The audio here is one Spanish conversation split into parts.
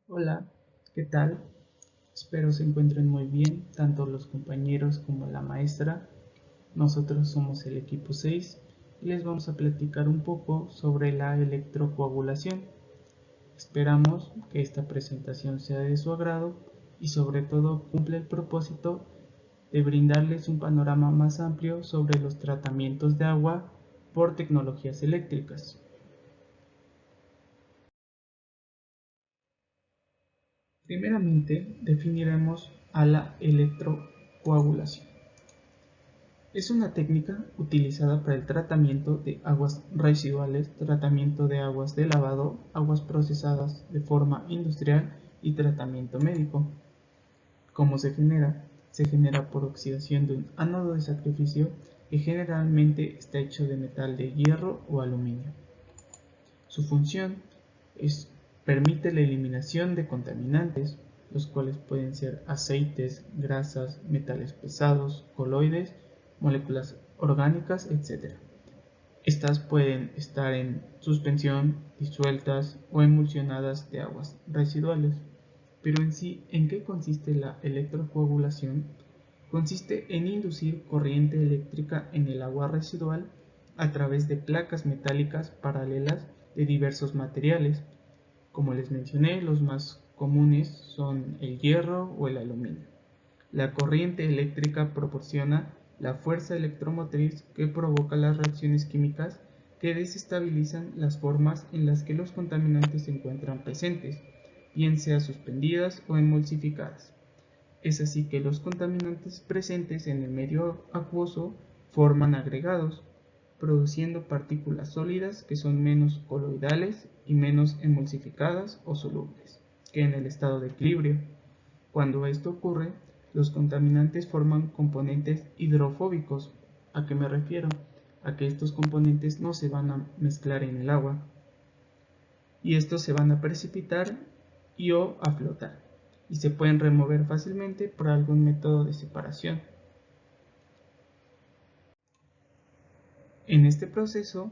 Hola, ¿qué tal? Espero se encuentren muy bien, tanto los compañeros como la maestra. Nosotros somos el equipo 6 y les vamos a platicar un poco sobre la electrocoagulación. Esperamos que esta presentación sea de su agrado y sobre todo cumpla el propósito de brindarles un panorama más amplio sobre los tratamientos de agua por tecnologías eléctricas. Primeramente, definiremos a la electrocoagulación. Es una técnica utilizada para el tratamiento de aguas residuales, tratamiento de aguas de lavado, aguas procesadas de forma industrial y tratamiento médico. ¿Cómo se genera? Se genera por oxidación de un ánodo de sacrificio que generalmente está hecho de metal de hierro o aluminio. Su función es permite la eliminación de contaminantes, los cuales pueden ser aceites, grasas, metales pesados, coloides, moléculas orgánicas, etc. Estas pueden estar en suspensión, disueltas o emulsionadas de aguas residuales. Pero en sí, ¿en qué consiste la electrocoagulación? Consiste en inducir corriente eléctrica en el agua residual a través de placas metálicas paralelas de diversos materiales. Como les mencioné, los más comunes son el hierro o el aluminio. La corriente eléctrica proporciona la fuerza electromotriz que provoca las reacciones químicas que desestabilizan las formas en las que los contaminantes se encuentran presentes, bien sea suspendidas o emulsificadas. Es así que los contaminantes presentes en el medio acuoso forman agregados, produciendo partículas sólidas que son menos coloidales y menos emulsificadas o solubles que en el estado de equilibrio. Cuando esto ocurre, los contaminantes forman componentes hidrofóbicos. ¿A qué me refiero? A que estos componentes no se van a mezclar en el agua y estos se van a precipitar y o a flotar y se pueden remover fácilmente por algún método de separación. En este proceso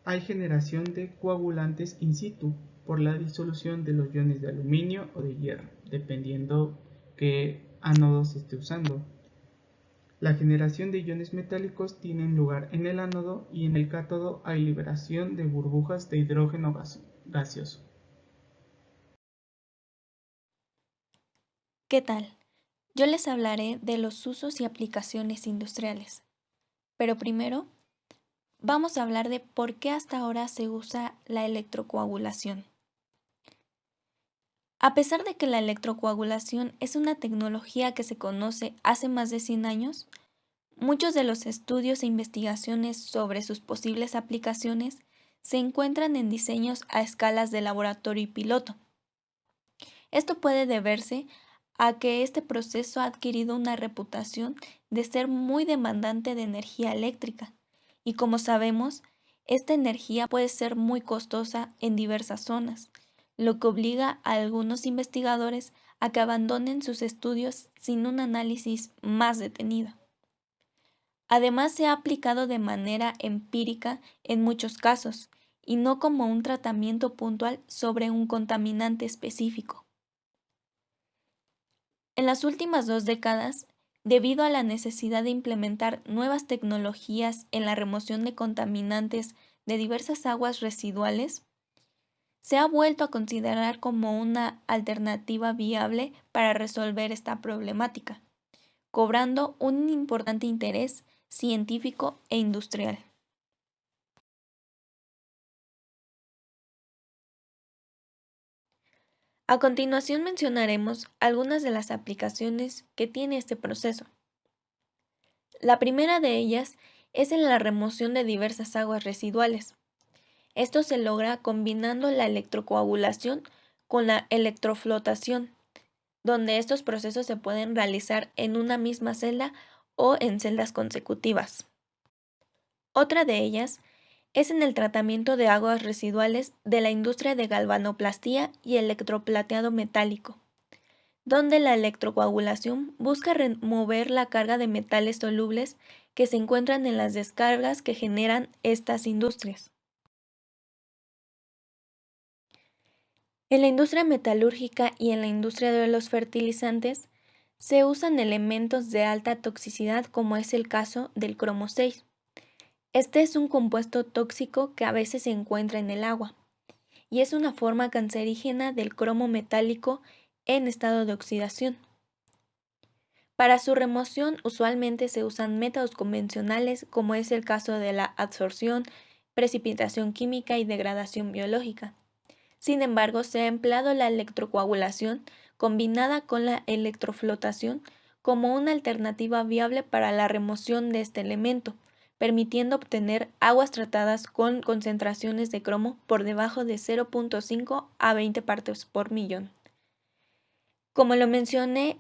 hay generación de coagulantes in situ por la disolución de los iones de aluminio o de hierro, dependiendo qué ánodo se esté usando. La generación de iones metálicos tiene lugar en el ánodo y en el cátodo hay liberación de burbujas de hidrógeno gaseoso. ¿Qué tal? Yo les hablaré de los usos y aplicaciones industriales. Pero primero, vamos a hablar de por qué hasta ahora se usa la electrocoagulación. A pesar de que la electrocoagulación es una tecnología que se conoce hace más de 100 años, muchos de los estudios e investigaciones sobre sus posibles aplicaciones se encuentran en diseños a escalas de laboratorio y piloto. Esto puede deberse a que este proceso ha adquirido una reputación de ser muy demandante de energía eléctrica, y como sabemos, esta energía puede ser muy costosa en diversas zonas, lo que obliga a algunos investigadores a que abandonen sus estudios sin un análisis más detenido. Además, se ha aplicado de manera empírica en muchos casos, y no como un tratamiento puntual sobre un contaminante específico. En las últimas 2 décadas, debido a la necesidad de implementar nuevas tecnologías en la remoción de contaminantes de diversas aguas residuales, se ha vuelto a considerar como una alternativa viable para resolver esta problemática, cobrando un importante interés científico e industrial. A continuación mencionaremos algunas de las aplicaciones que tiene este proceso. La primera de ellas es en la remoción de diversas aguas residuales. Esto se logra combinando la electrocoagulación con la electroflotación, donde estos procesos se pueden realizar en una misma celda o en celdas consecutivas. Otra de ellas es en el tratamiento de aguas residuales de la industria de galvanoplastía y electroplateado metálico, donde la electrocoagulación busca remover la carga de metales solubles que se encuentran en las descargas que generan estas industrias. En la industria metalúrgica y en la industria de los fertilizantes se usan elementos de alta toxicidad como es el caso del cromo 6. Este es un compuesto tóxico que a veces se encuentra en el agua y es una forma cancerígena del cromo metálico en estado de oxidación. Para su remoción usualmente se usan métodos convencionales como es el caso de la adsorción, precipitación química y degradación biológica. Sin embargo, se ha empleado la electrocoagulación combinada con la electroflotación como una alternativa viable para la remoción de este elemento, permitiendo obtener aguas tratadas con concentraciones de cromo por debajo de 0.5 a 20 partes por millón. Como lo mencioné,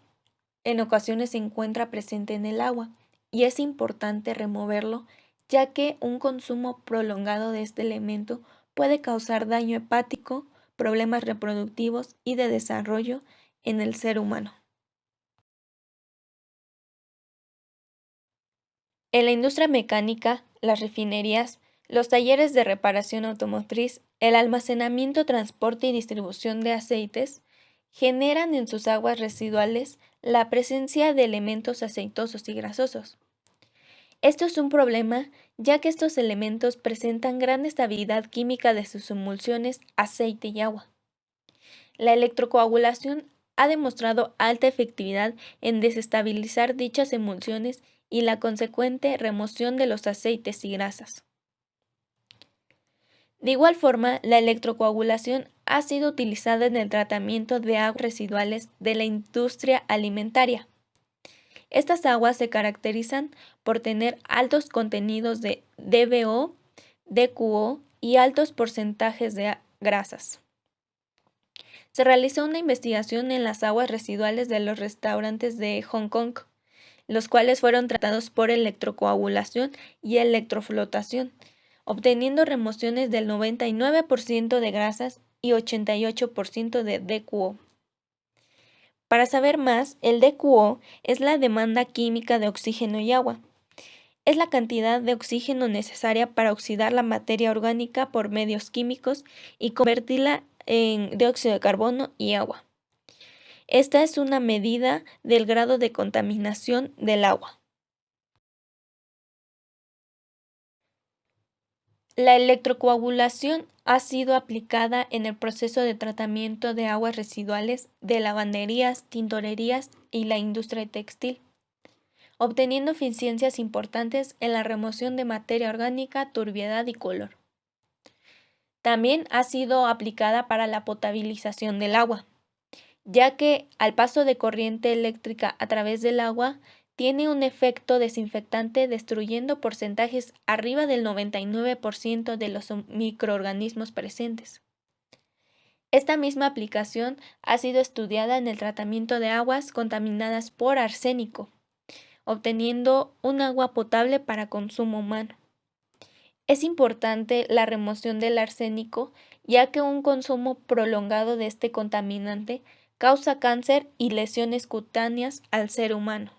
en ocasiones se encuentra presente en el agua y es importante removerlo, ya que un consumo prolongado de este elemento puede causar daño hepático, problemas reproductivos y de desarrollo en el ser humano. En la industria mecánica, las refinerías, los talleres de reparación automotriz, el almacenamiento, transporte y distribución de aceites generan en sus aguas residuales la presencia de elementos aceitosos y grasosos. Esto es un problema ya que estos elementos presentan gran estabilidad química de sus emulsiones aceite y agua. La electrocoagulación ha demostrado alta efectividad en desestabilizar dichas emulsiones y la consecuente remoción de los aceites y grasas. De igual forma, la electrocoagulación ha sido utilizada en el tratamiento de aguas residuales de la industria alimentaria. Estas aguas se caracterizan por tener altos contenidos de DBO, DQO y altos porcentajes de grasas. Se realizó una investigación en las aguas residuales de los restaurantes de Hong Kong, los cuales fueron tratados por electrocoagulación y electroflotación, obteniendo remociones del 99% de grasas y 88% de DQO. Para saber más, el DQO es la demanda química de oxígeno y agua. Es la cantidad de oxígeno necesaria para oxidar la materia orgánica por medios químicos y convertirla en dióxido de carbono y agua. Esta es una medida del grado de contaminación del agua. La electrocoagulación ha sido aplicada en el proceso de tratamiento de aguas residuales de lavanderías, tintorerías y la industria textil, obteniendo eficiencias importantes en la remoción de materia orgánica, turbiedad y color. También ha sido aplicada para la potabilización del agua, ya que al paso de corriente eléctrica a través del agua tiene un efecto desinfectante destruyendo porcentajes arriba del 99% de los microorganismos presentes. Esta misma aplicación ha sido estudiada en el tratamiento de aguas contaminadas por arsénico, obteniendo un agua potable para consumo humano. Es importante la remoción del arsénico, ya que un consumo prolongado de este contaminante causa cáncer y lesiones cutáneas al ser humano.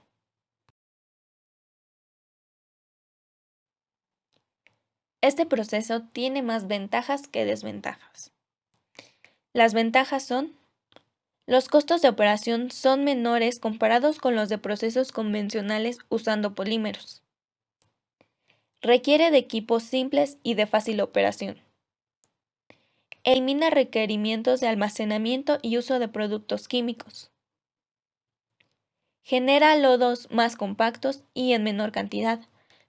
Este proceso tiene más ventajas que desventajas. Las ventajas son: los costos de operación son menores comparados con los de procesos convencionales usando polímeros. Requiere de equipos simples y de fácil operación. Elimina requerimientos de almacenamiento y uso de productos químicos. Genera lodos más compactos y en menor cantidad,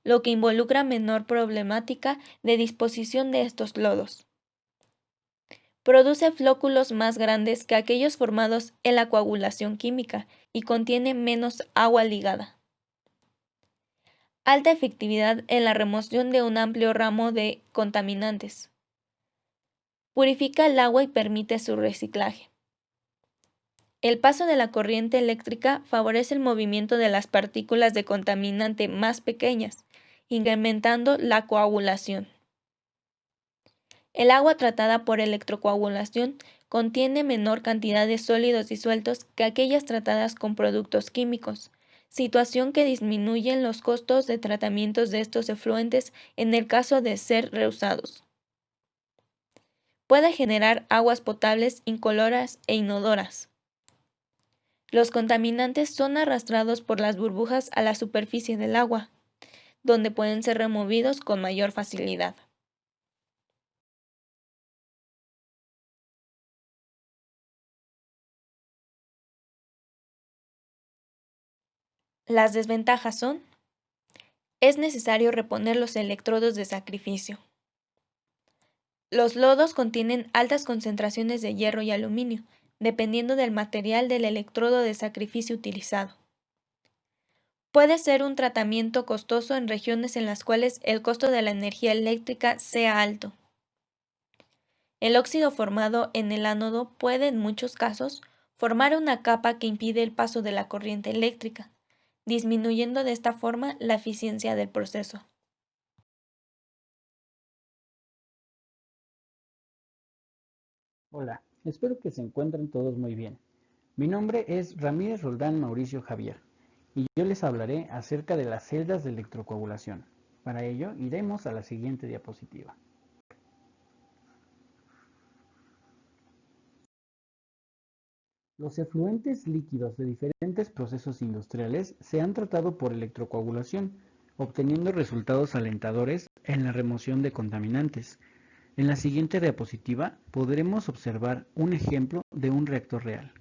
lo que involucra menor problemática de disposición de estos lodos. Produce flóculos más grandes que aquellos formados en la coagulación química y contiene menos agua ligada. Alta efectividad en la remoción de un amplio ramo de contaminantes. Purifica el agua y permite su reciclaje. El paso de la corriente eléctrica favorece el movimiento de las partículas de contaminante más pequeñas, incrementando la coagulación. El agua tratada por electrocoagulación contiene menor cantidad de sólidos disueltos que aquellas tratadas con productos químicos, situación que disminuye los costos de tratamientos de estos efluentes en el caso de ser reusados. puede generar aguas potables incoloras e inodoras. Los contaminantes son arrastrados por las burbujas a la superficie del agua, donde pueden ser removidos con mayor facilidad. Las desventajas son: es necesario reponer los electrodos de sacrificio. Los lodos contienen altas concentraciones de hierro y aluminio, dependiendo del material del electrodo de sacrificio utilizado. Puede ser un tratamiento costoso en regiones en las cuales el costo de la energía eléctrica sea alto. El óxido formado en el ánodo puede, en muchos casos, formar una capa que impide el paso de la corriente eléctrica, disminuyendo de esta forma la eficiencia del proceso. Hola, espero que se encuentren todos muy bien. Mi nombre es Ramírez Roldán Mauricio Javier y yo les hablaré acerca de las celdas de electrocoagulación. Para ello, iremos a la siguiente diapositiva. Los efluentes líquidos de diferentes procesos industriales se han tratado por electrocoagulación, obteniendo resultados alentadores en la remoción de contaminantes. En la siguiente diapositiva podremos observar un ejemplo de un reactor real.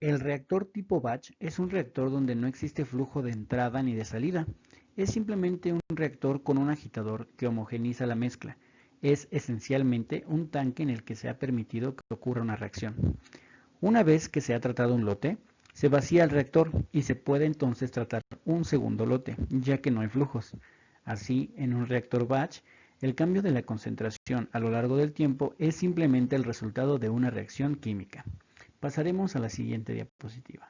El reactor tipo batch es un reactor donde no existe flujo de entrada ni de salida. Es simplemente un reactor con un agitador que homogeniza la mezcla. Es esencialmente un tanque en el que se ha permitido que ocurra una reacción. Una vez que se ha tratado un lote, se vacía el reactor y se puede entonces tratar un segundo lote, ya que no hay flujos. Así, en un reactor batch, el cambio de la concentración a lo largo del tiempo es simplemente el resultado de una reacción química. Pasaremos a la siguiente diapositiva.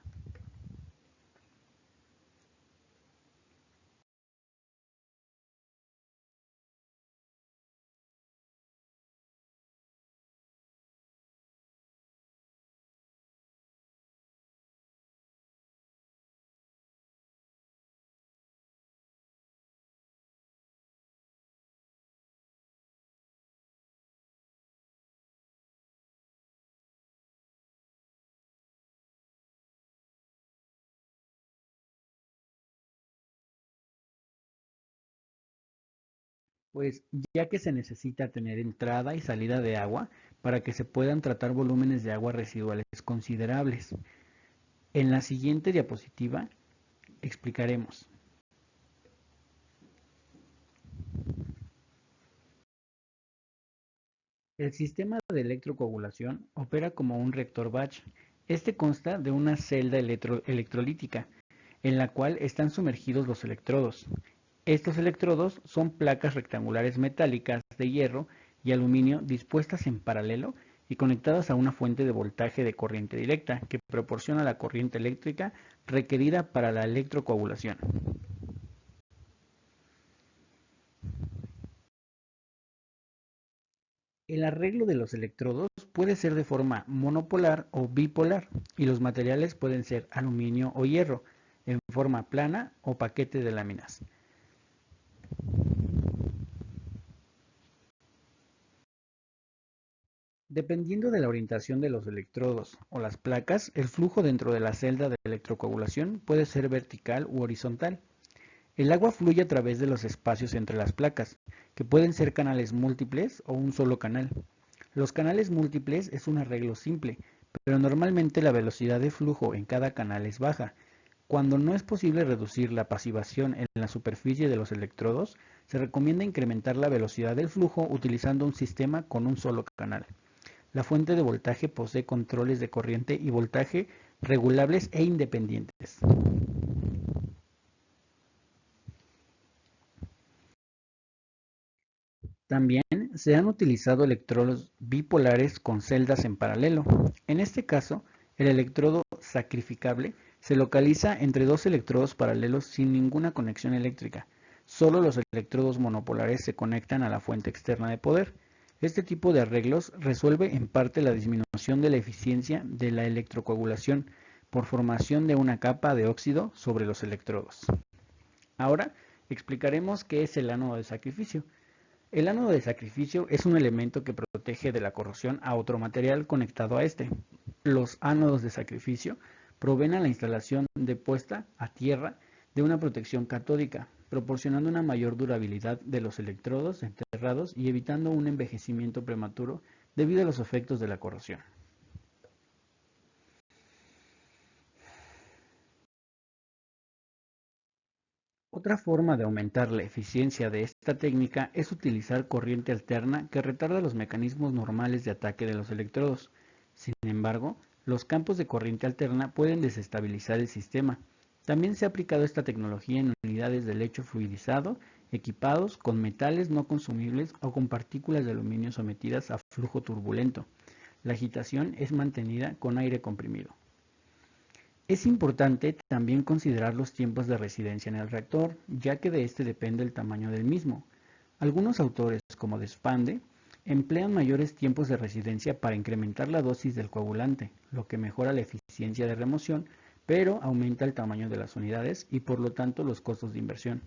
Pues ya que se necesita tener entrada y salida de agua para que se puedan tratar volúmenes de agua residuales considerables. En la siguiente diapositiva explicaremos. El sistema de electrocoagulación opera como un reactor batch. Este consta de una celda electrolítica en la cual están sumergidos los electrodos. Estos electrodos son placas rectangulares metálicas de hierro y aluminio dispuestas en paralelo y conectadas a una fuente de voltaje de corriente directa que proporciona la corriente eléctrica requerida para la electrocoagulación. El arreglo de los electrodos puede ser de forma monopolar o bipolar y los materiales pueden ser aluminio o hierro en forma plana o paquete de láminas. Dependiendo de la orientación de los electrodos o las placas, el flujo dentro de la celda de electrocoagulación puede ser vertical u horizontal. El agua fluye a través de los espacios entre las placas, que pueden ser canales múltiples o un solo canal. Los canales múltiples es un arreglo simple, pero normalmente la velocidad de flujo en cada canal es baja. Cuando no es posible reducir la pasivación en la superficie de los electrodos, se recomienda incrementar la velocidad del flujo utilizando un sistema con un solo canal. La fuente de voltaje posee controles de corriente y voltaje regulables e independientes. También se han utilizado electrodos bipolares con celdas en paralelo. En este caso, el electrodo sacrificable se localiza entre dos electrodos paralelos sin ninguna conexión eléctrica. Solo los electrodos monopolares se conectan a la fuente externa de poder. Este tipo de arreglos resuelve en parte la disminución de la eficiencia de la electrocoagulación por formación de una capa de óxido sobre los electrodos. Ahora explicaremos qué es el ánodo de sacrificio. El ánodo de sacrificio es un elemento que protege de la corrosión a otro material conectado a este. Los ánodos de sacrificio proveen a la instalación de puesta a tierra de una protección catódica, proporcionando una mayor durabilidad de los electrodos enterrados y evitando un envejecimiento prematuro debido a los efectos de la corrosión. Otra forma de aumentar la eficiencia de esta técnica es utilizar corriente alterna que retarda los mecanismos normales de ataque de los electrodos. Sin embargo, los campos de corriente alterna pueden desestabilizar el sistema. También se ha aplicado esta tecnología en unidades de lecho fluidizado equipados con metales no consumibles o con partículas de aluminio sometidas a flujo turbulento. La agitación es mantenida con aire comprimido. Es importante también considerar los tiempos de residencia en el reactor, ya que de este depende el tamaño del mismo. Algunos autores, como Despande, emplean mayores tiempos de residencia para incrementar la dosis del coagulante, lo que mejora la eficiencia de remoción, pero aumenta el tamaño de las unidades y por lo tanto los costos de inversión.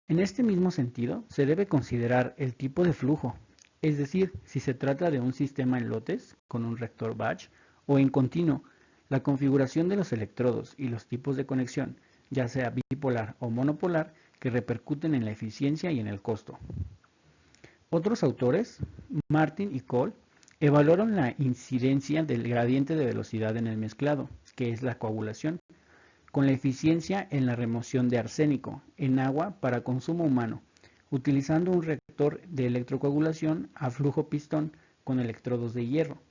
En este mismo sentido, se debe considerar el tipo de flujo, es decir, si se trata de un sistema en lotes, con un reactor batch, o en continuo, la configuración de los electrodos y los tipos de conexión, ya sea bipolar o monopolar, que repercuten en la eficiencia y en el costo. Otros autores, Martin y Cole, evaluaron la incidencia del gradiente de velocidad en el mezclado, que es la coagulación, con la eficiencia en la remoción de arsénico en agua para consumo humano, utilizando un reactor de electrocoagulación a flujo pistón con electrodos de hierro.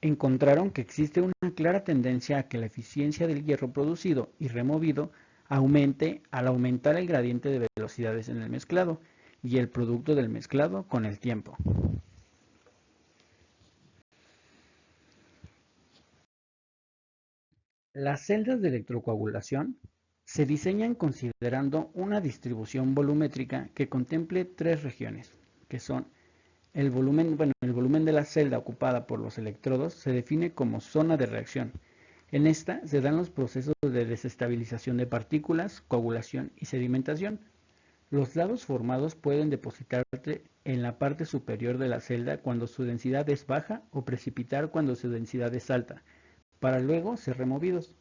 Encontraron que existe una clara tendencia a que la eficiencia del hierro producido y removido aumente al aumentar el gradiente de velocidades en el mezclado y el producto del mezclado con el tiempo. Las celdas de electrocoagulación se diseñan considerando una distribución volumétrica que contemple tres regiones, que son el volumen de la celda ocupada por los electrodos se define como zona de reacción. En esta se dan los procesos de desestabilización de partículas, coagulación y sedimentación. Los lados formados pueden depositarse en la parte superior de la celda cuando su densidad es baja o precipitar cuando su densidad es alta, para luego ser removidos.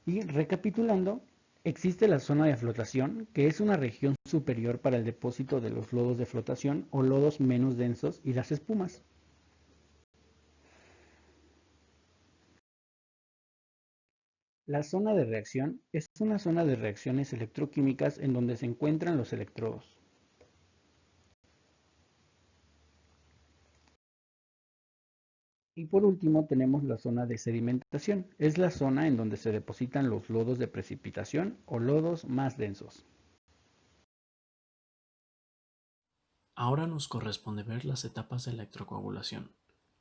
Y recapitulando, existe la zona de flotación, que es una región superior para el depósito de los lodos de flotación o lodos menos densos y las espumas. La zona de reacción es una zona de reacciones electroquímicas en donde se encuentran los electrodos. Y por último tenemos la zona de sedimentación. Es la zona en donde se depositan los lodos de precipitación o lodos más densos. Ahora nos corresponde ver las etapas de electrocoagulación.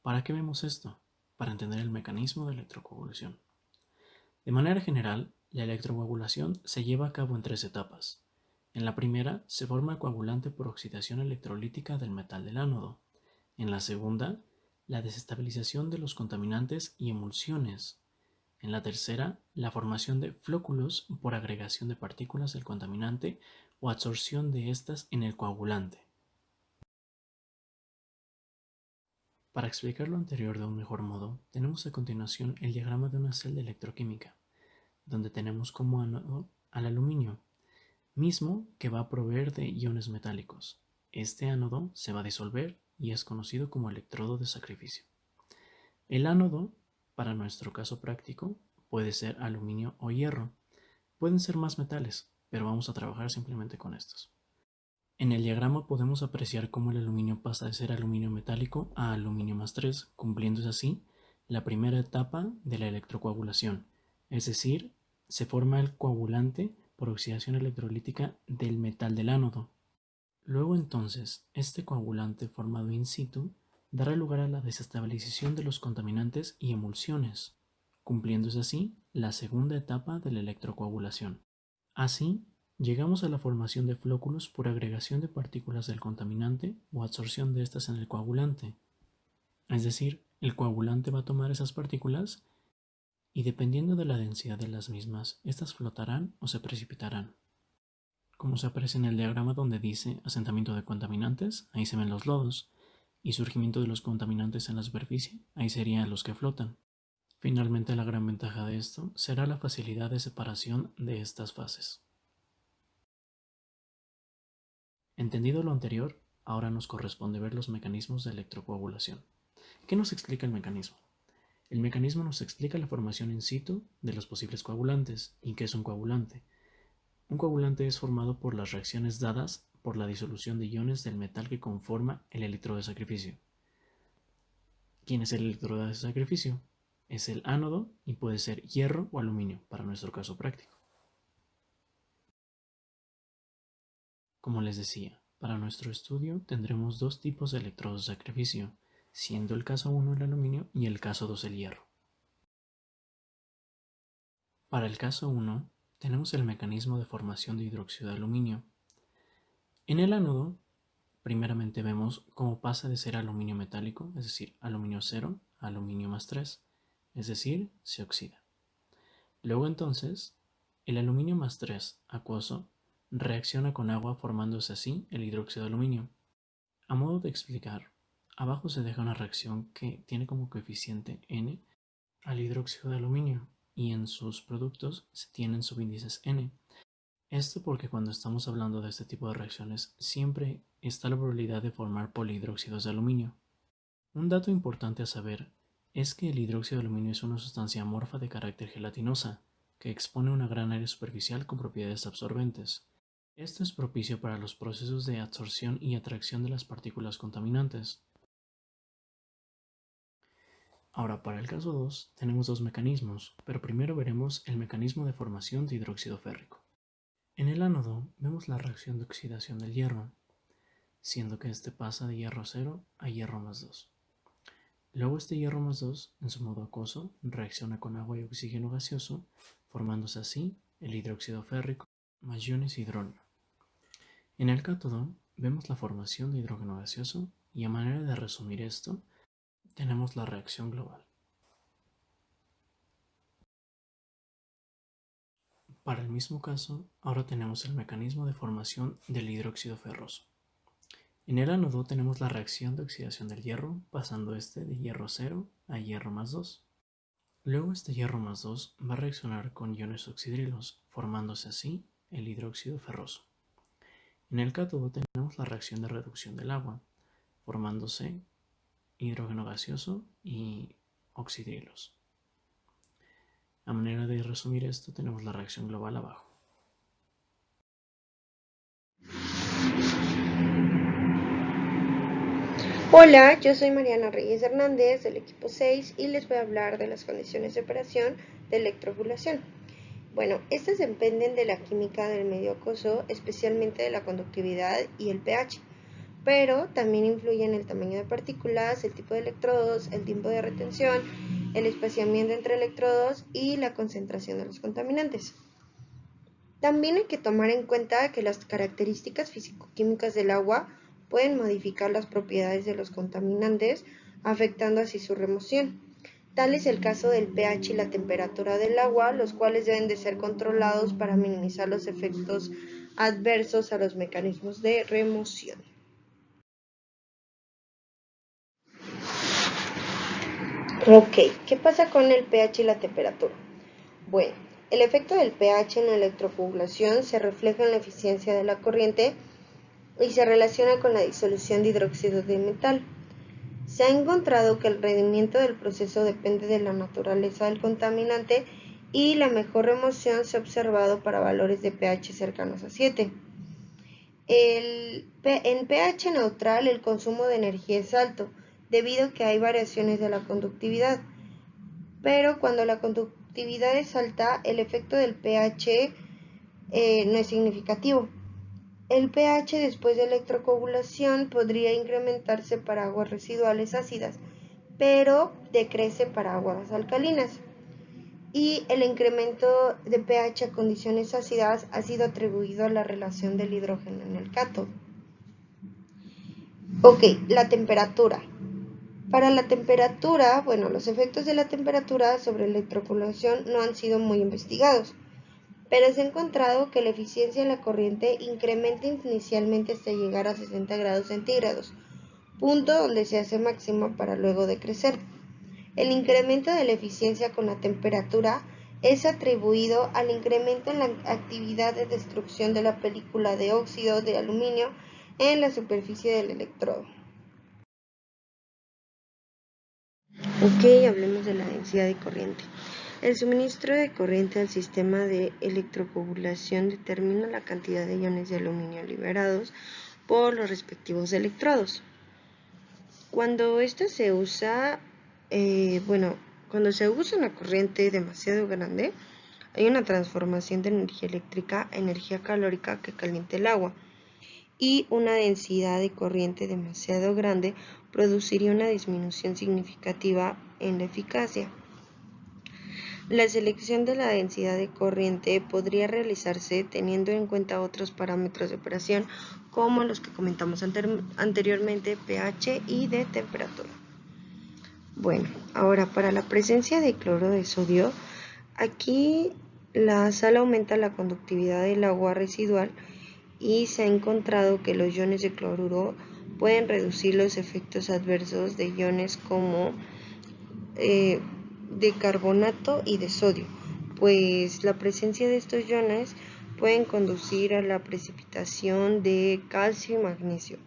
¿Para qué vemos esto? Para entender el mecanismo de electrocoagulación. De manera general, la electrocoagulación se lleva a cabo en tres etapas. En la primera, se forma el coagulante por oxidación electrolítica del metal del ánodo. En la segunda, la desestabilización de los contaminantes y emulsiones. En la tercera, la formación de flóculos por agregación de partículas del contaminante o absorción de estas en el coagulante. Para explicar lo anterior de un mejor modo, tenemos a continuación el diagrama de una celda electroquímica, donde tenemos como ánodo al aluminio, mismo que va a proveer de iones metálicos. Este ánodo se va a disolver y es conocido como electrodo de sacrificio. El ánodo, para nuestro caso práctico, puede ser aluminio o hierro. Pueden ser más metales, pero vamos a trabajar simplemente con estos. En el diagrama podemos apreciar cómo el aluminio pasa de ser aluminio metálico a aluminio más 3, cumpliéndose así la primera etapa de la electrocoagulación, es decir, se forma el coagulante por oxidación electrolítica del metal del ánodo. Luego entonces, este coagulante formado in situ dará lugar a la desestabilización de los contaminantes y emulsiones, cumpliéndose así la segunda etapa de la electrocoagulación. Así, llegamos a la formación de flóculos por agregación de partículas del contaminante o absorción de estas en el coagulante. Es decir, el coagulante va a tomar esas partículas y dependiendo de la densidad de las mismas, estas flotarán o se precipitarán. como se aprecia en el diagrama donde dice asentamiento de contaminantes, ahí se ven los lodos, y surgimiento de los contaminantes en la superficie, ahí serían los que flotan. Finalmente, la gran ventaja de esto será la facilidad de separación de estas fases. Entendido lo anterior, ahora nos corresponde ver los mecanismos de electrocoagulación. ¿Qué nos explica el mecanismo? El mecanismo nos explica la formación in situ de los posibles coagulantes. ¿Y qué es un coagulante? Un coagulante es formado por las reacciones dadas por la disolución de iones del metal que conforma el electrodo de sacrificio. ¿Quién es el electrodo de sacrificio? Es el ánodo y puede ser hierro o aluminio para nuestro caso práctico. Como les decía, para nuestro estudio tendremos dos tipos de electrodos de sacrificio, siendo el caso 1 el aluminio y el caso 2 el hierro. Para el caso 1 tenemos el mecanismo de formación de hidróxido de aluminio. En el ánodo, primeramente vemos cómo pasa de ser aluminio metálico, es decir, aluminio 0, a aluminio más 3, es decir, se oxida. Luego entonces, el aluminio más 3 acuoso reacciona con agua formándose así el hidróxido de aluminio. A modo de explicar, abajo se deja una reacción que tiene como coeficiente N al hidróxido de aluminio y en sus productos se tienen subíndices N. Esto porque cuando estamos hablando de este tipo de reacciones siempre está la probabilidad de formar polihidróxidos de aluminio. Un dato importante a saber es que el hidróxido de aluminio es una sustancia amorfa de carácter gelatinosa que expone una gran área superficial con propiedades absorbentes. Esto es propicio para los procesos de absorción y atracción de las partículas contaminantes. Ahora, para el caso 2, tenemos dos mecanismos, pero primero veremos el mecanismo de formación de hidróxido férrico. En el ánodo vemos la reacción de oxidación del hierro, siendo que este pasa de hierro 0 a hierro más 2. Luego este hierro más 2, en su modo acuoso, reacciona con agua y oxígeno gaseoso, formándose así el hidróxido férrico más iones hidrógeno. En el cátodo vemos la formación de hidrógeno gaseoso y a manera de resumir esto, tenemos la reacción global. Para el mismo caso, ahora tenemos el mecanismo de formación del hidróxido ferroso. En el ánodo tenemos la reacción de oxidación del hierro, pasando este de hierro 0 a hierro más 2. Luego este hierro más 2 va a reaccionar con iones oxidrilos, formándose así el hidróxido ferroso. En el cátodo tenemos la reacción de reducción del agua, formándose hidrógeno gaseoso y oxidrilos. A manera de resumir esto, tenemos la reacción global abajo. Hola, yo soy Mariana Reyes Hernández del equipo 6 y les voy a hablar de las condiciones de operación de electrocoagulación. Bueno, estas dependen de la química del medio acuoso, especialmente de la conductividad y el pH, pero también influyen el tamaño de partículas, el tipo de electrodos, el tiempo de retención, el espaciamiento entre electrodos y la concentración de los contaminantes. También hay que tomar en cuenta que las características físico-químicas del agua pueden modificar las propiedades de los contaminantes, afectando así su remoción. Tal es el caso del pH y la temperatura del agua, los cuales deben de ser controlados para minimizar los efectos adversos a los mecanismos de remoción. Ok, ¿qué pasa con el pH y la temperatura? Bueno, el efecto del pH en la electrocoagulación se refleja en la eficiencia de la corriente y se relaciona con la disolución de hidróxido de metal. Se ha encontrado que el rendimiento del proceso depende de la naturaleza del contaminante y la mejor remoción se ha observado para valores de pH cercanos a 7. En pH neutral el consumo de energía es alto, debido a que hay variaciones de la conductividad, pero cuando la conductividad es alta, el efecto del pH no es significativo. El pH después de electrocoagulación podría incrementarse para aguas residuales ácidas, pero decrece para aguas alcalinas. Y el incremento de pH a condiciones ácidas ha sido atribuido a la relación del hidrógeno en el cátodo. Ok, la temperatura. Para la temperatura, los efectos de la temperatura sobre la electrocoagulación no han sido muy investigados. pero se ha encontrado que la eficiencia de la corriente incrementa inicialmente hasta llegar a 60 grados centígrados, punto donde se hace máxima para luego decrecer. El incremento de la eficiencia con la temperatura es atribuido al incremento en la actividad de destrucción de la película de óxido de aluminio en la superficie del electrodo. Ok, hablemos de la densidad de corriente. El suministro de corriente al sistema de electrocoagulación determina la cantidad de iones de aluminio liberados por los respectivos electrodos. Cuando esto se usa, cuando se usa una corriente demasiado grande, hay una transformación de energía eléctrica a energía calórica que calienta el agua, y una densidad de corriente demasiado grande produciría una disminución significativa en la eficacia. La selección de la densidad de corriente podría realizarse teniendo en cuenta otros parámetros de operación como los que comentamos anteriormente, pH y de temperatura. Bueno, ahora para la presencia de cloro de sodio, aquí la sal aumenta la conductividad del agua residual y se ha encontrado que los iones de cloruro pueden reducir los efectos adversos de iones como de carbonato y de sodio, pues la presencia de estos iones pueden conducir a la precipitación de calcio y magnesio,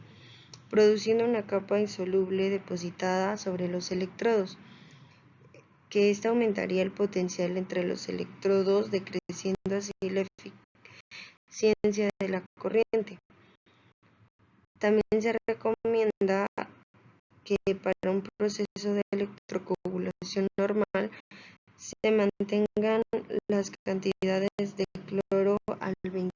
produciendo una capa insoluble depositada sobre los electrodos, que esta aumentaría el potencial entre los electrodos, decreciendo así la eficiencia de la corriente. También se recomienda que para un proceso de electrocoagulación normal se mantengan las cantidades de cloro al 20%.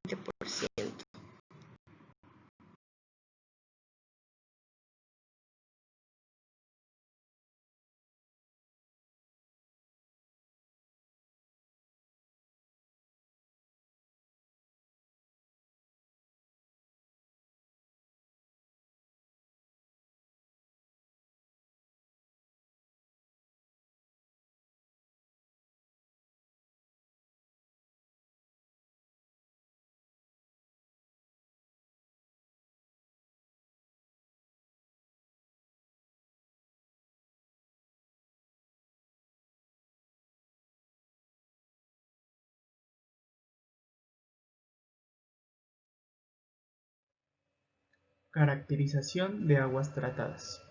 Caracterización de aguas tratadas.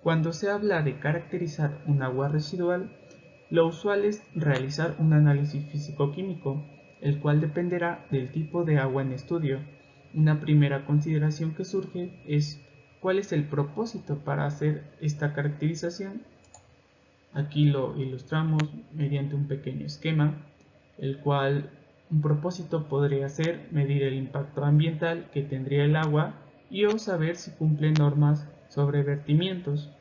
Cuando se habla de caracterizar un agua residual, lo usual es realizar un análisis físico-químico, el cual dependerá del tipo de agua en estudio. Una primera consideración que surge es ¿cuál es el propósito para hacer esta caracterización? Aquí lo ilustramos mediante un pequeño esquema, el cual un propósito podría ser medir el impacto ambiental que tendría el agua y o saber si cumple normas sobre vertimientos.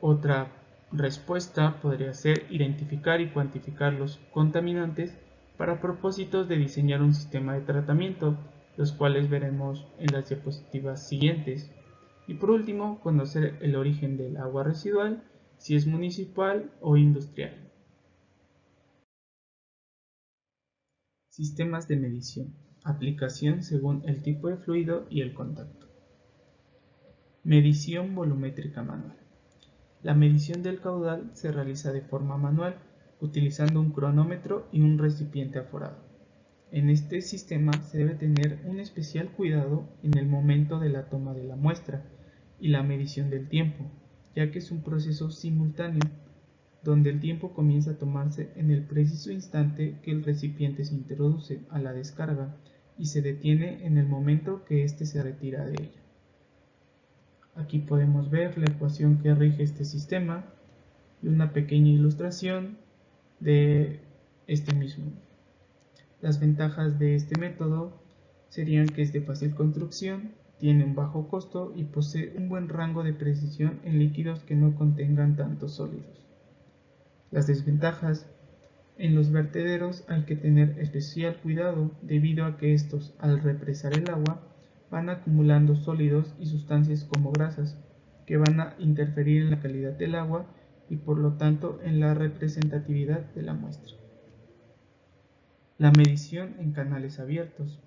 Otra respuesta podría ser identificar y cuantificar los contaminantes para propósitos de diseñar un sistema de tratamiento, los cuales veremos en las diapositivas siguientes. Y por último, conocer el origen del agua residual, si es municipal o industrial. Sistemas de medición. Aplicación según el tipo de fluido y el contacto. Medición volumétrica manual. La medición del caudal se realiza de forma manual, utilizando un cronómetro y un recipiente aforado. En este sistema se debe tener un especial cuidado en el momento de la toma de la muestra y la medición del tiempo, ya que es un proceso simultáneo, donde el tiempo comienza a tomarse en el preciso instante que el recipiente se introduce a la descarga y se detiene en el momento que éste se retira de ella. Aquí podemos ver la ecuación que rige este sistema y una pequeña ilustración de este mismo. Las ventajas de este método serían que es de fácil construcción, tiene un bajo costo y posee un buen rango de precisión en líquidos que no contengan tantos sólidos. Las desventajas: en los vertederos hay que tener especial cuidado debido a que estos, al represar el agua, van acumulando sólidos y sustancias como grasas que van a interferir en la calidad del agua y por lo tanto en la representatividad de la muestra. La medición en canales abiertos.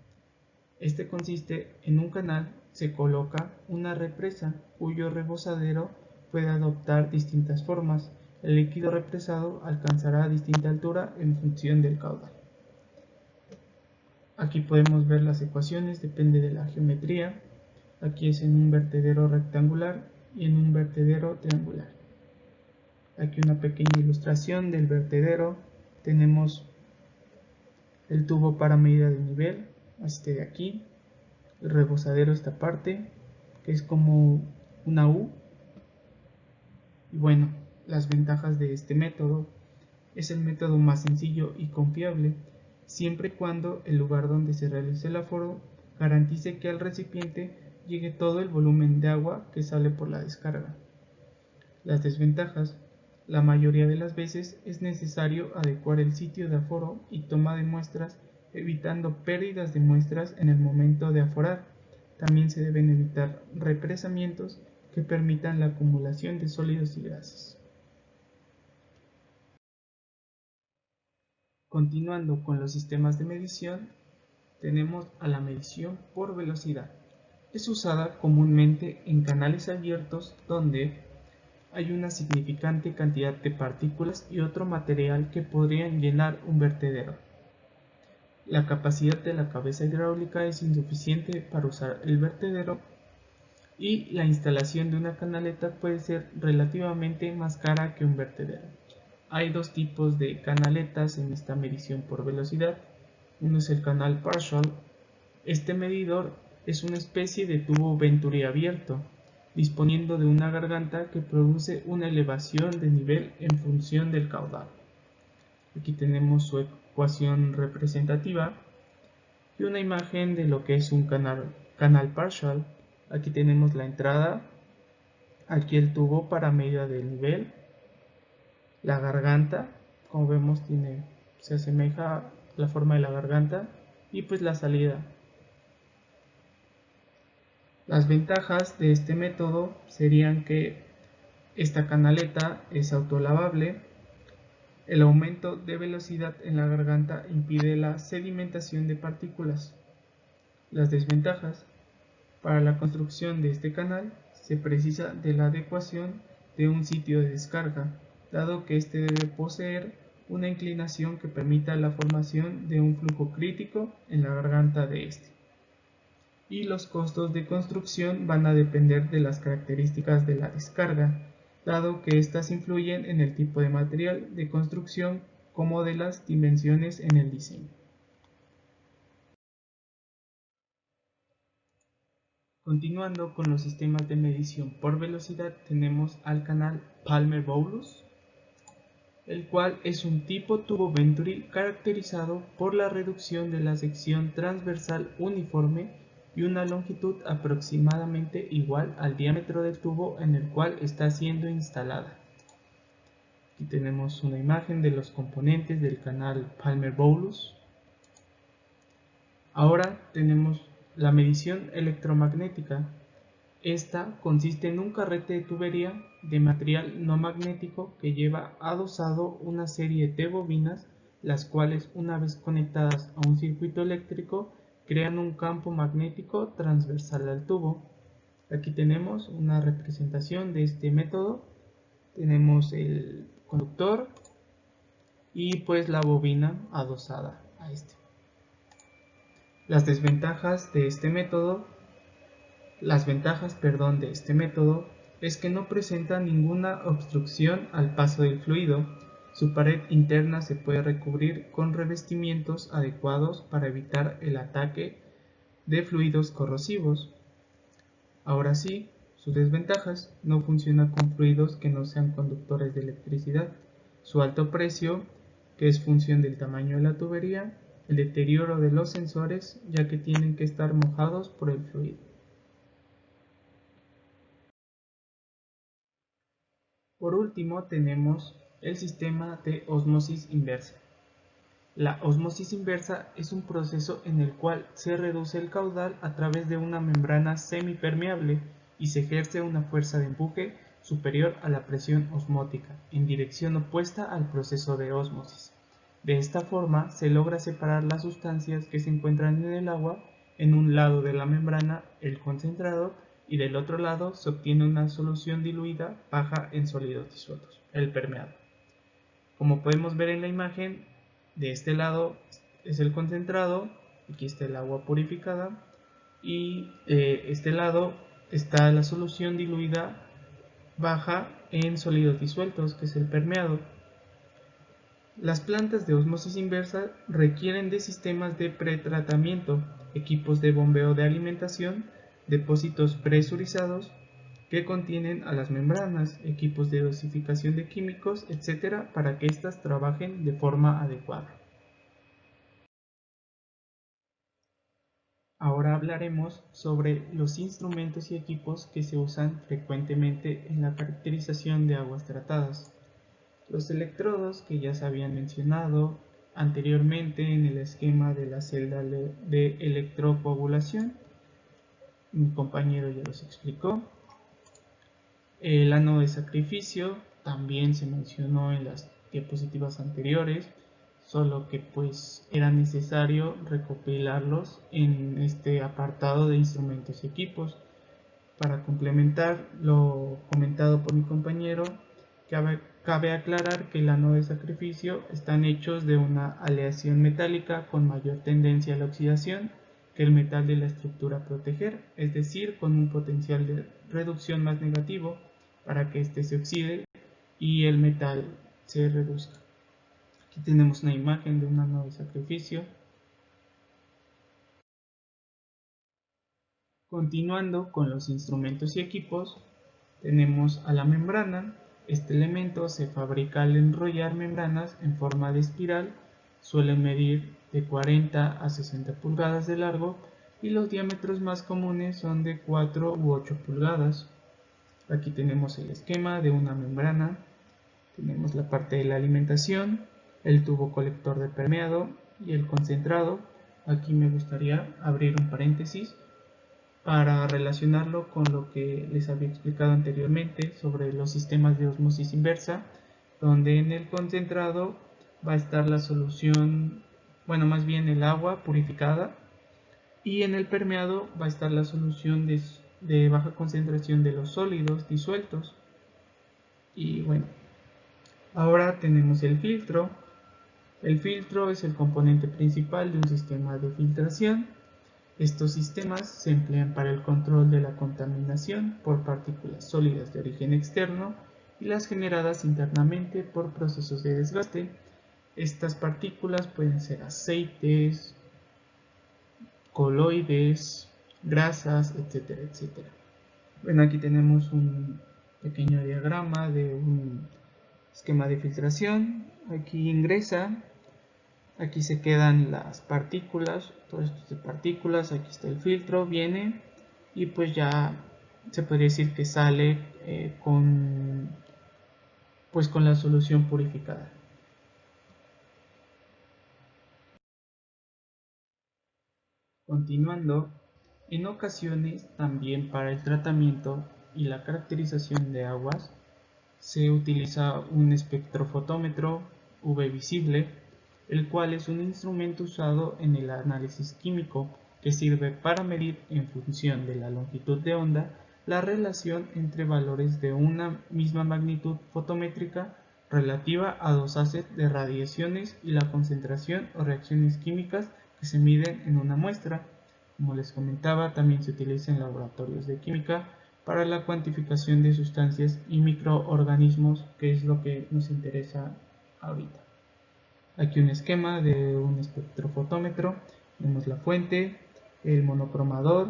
Este consiste en un canal se coloca una represa cuyo rebozadero puede adoptar distintas formas. El líquido represado alcanzará distinta altura en función del caudal. Aquí podemos ver las ecuaciones, depende de la geometría. Aquí es en un vertedero rectangular y en un vertedero triangular. Aquí una pequeña ilustración del vertedero. Tenemos el tubo para medida de nivel, este de aquí. El rebozadero esta parte, que es como una U. Y bueno, las ventajas de este método: es el método más sencillo y confiable, siempre y cuando el lugar donde se realice el aforo garantice que al recipiente llegue todo el volumen de agua que sale por la descarga. Las desventajas: la mayoría de las veces es necesario adecuar el sitio de aforo y toma de muestras, evitando pérdidas de muestras en el momento de aforar. También se deben evitar represamientos que permitan la acumulación de sólidos y grasas. Continuando con los sistemas de medición, tenemos a la medición por velocidad. Es usada comúnmente en canales abiertos donde hay una significante cantidad de partículas y otro material que podrían llenar un vertedero. La capacidad de la cabeza hidráulica es insuficiente para usar el vertedero y la instalación de una canaleta puede ser relativamente más cara que un vertedero. Hay dos tipos de canaletas en esta medición por velocidad. Uno es el canal partial. Este medidor es una especie de tubo Venturi abierto, disponiendo de una garganta que produce una elevación de nivel en función del caudal. Aquí tenemos su ecuación representativa y una imagen de lo que es un canal partial. Aquí tenemos la entrada, aquí el tubo para medida del nivel, la garganta, como vemos se asemeja a la forma de la garganta, y pues la salida. Las ventajas de este método serían que esta canaleta es autolavable, el aumento de velocidad en la garganta impide la sedimentación de partículas. Las desventajas: para la construcción de este canal se precisa de la adecuación de un sitio de descarga, dado que este debe poseer una inclinación que permita la formación de un flujo crítico en la garganta de este. Y los costos de construcción van a depender de las características de la descarga, dado que éstas influyen en el tipo de material de construcción como de las dimensiones en el diseño. Continuando con los sistemas de medición por velocidad, tenemos al canal Palmer-Bowlus, el cual es un tipo tubo Venturi caracterizado por la reducción de la sección transversal uniforme y una longitud aproximadamente igual al diámetro del tubo en el cual está siendo instalada. Aquí tenemos una imagen de los componentes del canal Palmer-Bowlus. Ahora tenemos la medición electromagnética. Esta consiste en un carrete de tubería de material no magnético que lleva adosado una serie de bobinas, las cuales, una vez conectadas a un circuito eléctrico, crean un campo magnético transversal al tubo. Aquí tenemos una representación de este método. Tenemos el conductor y pues la bobina adosada a este. Las ventajas de este método es que no presenta ninguna obstrucción al paso del fluido. Su pared interna se puede recubrir con revestimientos adecuados para evitar el ataque de fluidos corrosivos. Ahora sí, sus desventajas: no funciona con fluidos que no sean conductores de electricidad, su alto precio, que es función del tamaño de la tubería, el deterioro de los sensores, ya que tienen que estar mojados por el fluido. Por último tenemos el sistema de ósmosis inversa. La ósmosis inversa es un proceso en el cual se reduce el caudal a través de una membrana semipermeable y se ejerce una fuerza de empuje superior a la presión osmótica, en dirección opuesta al proceso de ósmosis. De esta forma se logra separar las sustancias que se encuentran en el agua. En un lado de la membrana el concentrado y del otro lado se obtiene una solución diluida baja en sólidos disueltos, el permeado. Como podemos ver en la imagen, de este lado es el concentrado, aquí está el agua purificada y de este lado está la solución diluida baja en sólidos disueltos, que es el permeado. Las plantas de osmosis inversa requieren de sistemas de pretratamiento, equipos de bombeo de alimentación, depósitos presurizados que contienen a las membranas, equipos de dosificación de químicos, etc., para que éstas trabajen de forma adecuada. Ahora hablaremos sobre los instrumentos y equipos que se usan frecuentemente en la caracterización de aguas tratadas. Los electrodos, que ya se habían mencionado anteriormente en el esquema de la celda de electrocoagulación, mi compañero ya los explicó. El ánodo de sacrificio también se mencionó en las diapositivas anteriores, solo que pues era necesario recopilarlos en este apartado de instrumentos y equipos. Para complementar lo comentado por mi compañero, cabe aclarar que el ánodo de sacrificio están hechos de una aleación metálica con mayor tendencia a la oxidación que el metal de la estructura a proteger, es decir, con un potencial de reducción más negativo para que éste se oxide y el metal se reduzca. Aquí tenemos una imagen de un ánodo de sacrificio. Continuando con los instrumentos y equipos, tenemos a la membrana. Este elemento se fabrica al enrollar membranas en forma de espiral, suelen medir de 40 a 60 pulgadas de largo y los diámetros más comunes son de 4 u 8 pulgadas. Aquí tenemos el esquema de una membrana, tenemos la parte de la alimentación, el tubo colector de permeado y el concentrado. Aquí me gustaría abrir un paréntesis para relacionarlo con lo que les había explicado anteriormente sobre los sistemas de osmosis inversa, donde en el concentrado va a estar la solución, bueno, más bien el agua purificada, y en el permeado va a estar la solución de baja concentración de los sólidos disueltos. Y bueno, ahora tenemos el filtro. El filtro es el componente principal de un sistema de filtración. Estos sistemas se emplean para el control de la contaminación por partículas sólidas de origen externo y las generadas internamente por procesos de desgaste. Estas partículas pueden ser aceites, coloides, grasas, etcétera, etcétera. Bueno, aquí tenemos un pequeño diagrama de un esquema de filtración. Aquí ingresa. Aquí se quedan las partículas, todo esto es de partículas, aquí está el filtro, viene y pues ya se podría decir que sale con la solución purificada. Continuando, en ocasiones también para el tratamiento y la caracterización de aguas se utiliza un espectrofotómetro UV visible, el cual es un instrumento usado en el análisis químico que sirve para medir en función de la longitud de onda la relación entre valores de una misma magnitud fotométrica relativa a dos haces de radiaciones y la concentración o reacciones químicas que se miden en una muestra. Como les comentaba, también se utiliza en laboratorios de química para la cuantificación de sustancias y microorganismos, que es lo que nos interesa ahorita. Aquí un esquema de un espectrofotómetro. Tenemos la fuente, el monocromador,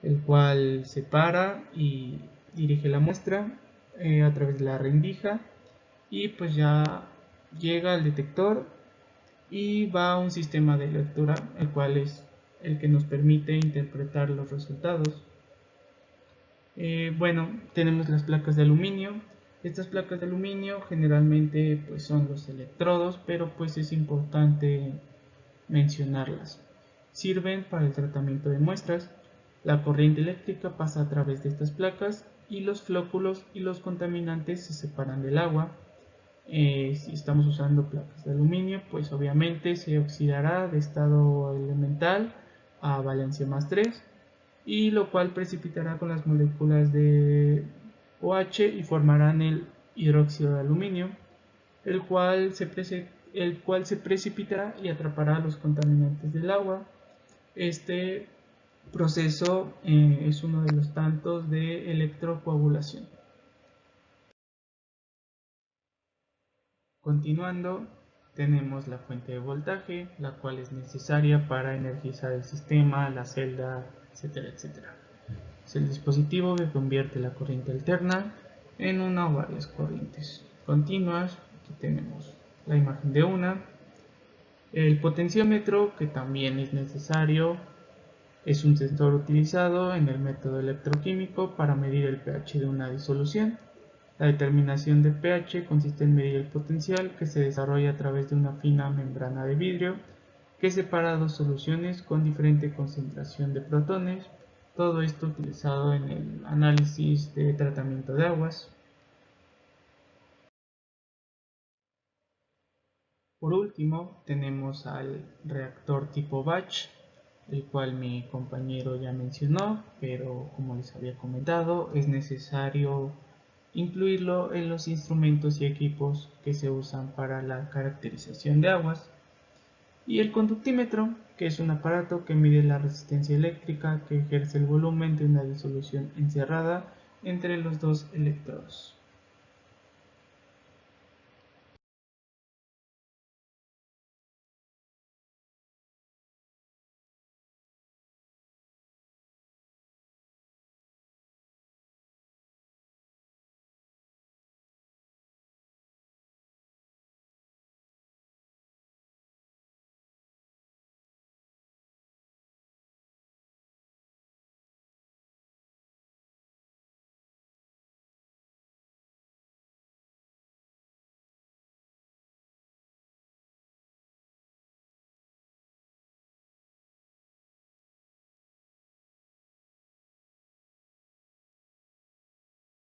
el cual separa y dirige la muestra a través de la rendija y pues ya llega al detector y va a un sistema de lectura, el cual es el que nos permite interpretar los resultados. Bueno, tenemos las placas de aluminio. Estas placas de aluminio generalmente pues son los electrodos, pero pues es importante mencionarlas. Sirven para el tratamiento de muestras. La corriente eléctrica pasa a través de estas placas y los flóculos y los contaminantes se separan del agua. Si estamos usando placas de aluminio, pues obviamente se oxidará de estado elemental a valencia más 3, y lo cual precipitará con las moléculas de OH y formarán el hidróxido de aluminio, el cual se precipitará y atrapará los contaminantes del agua. Este proceso es uno de los tantos de electrocoagulación. Continuando, tenemos la fuente de voltaje, la cual es necesaria para energizar el sistema, la celda, etcétera, etcétera. Es el dispositivo que convierte la corriente alterna en una o varias corrientes continuas. Aquí tenemos la imagen de una. El potenciómetro, que también es necesario, es un sensor utilizado en el método electroquímico para medir el pH de una disolución. La determinación de pH consiste en medir el potencial que se desarrolla a través de una fina membrana de vidrio que separa dos soluciones con diferente concentración de protones. Todo esto utilizado en el análisis de tratamiento de aguas. Por último, tenemos al reactor tipo batch, el cual mi compañero ya mencionó, pero como les había comentado, es necesario incluirlo en los instrumentos y equipos que se usan para la caracterización de aguas. Y el conductímetro, que es un aparato que mide la resistencia eléctrica que ejerce el volumen de una disolución encerrada entre los dos electrodos.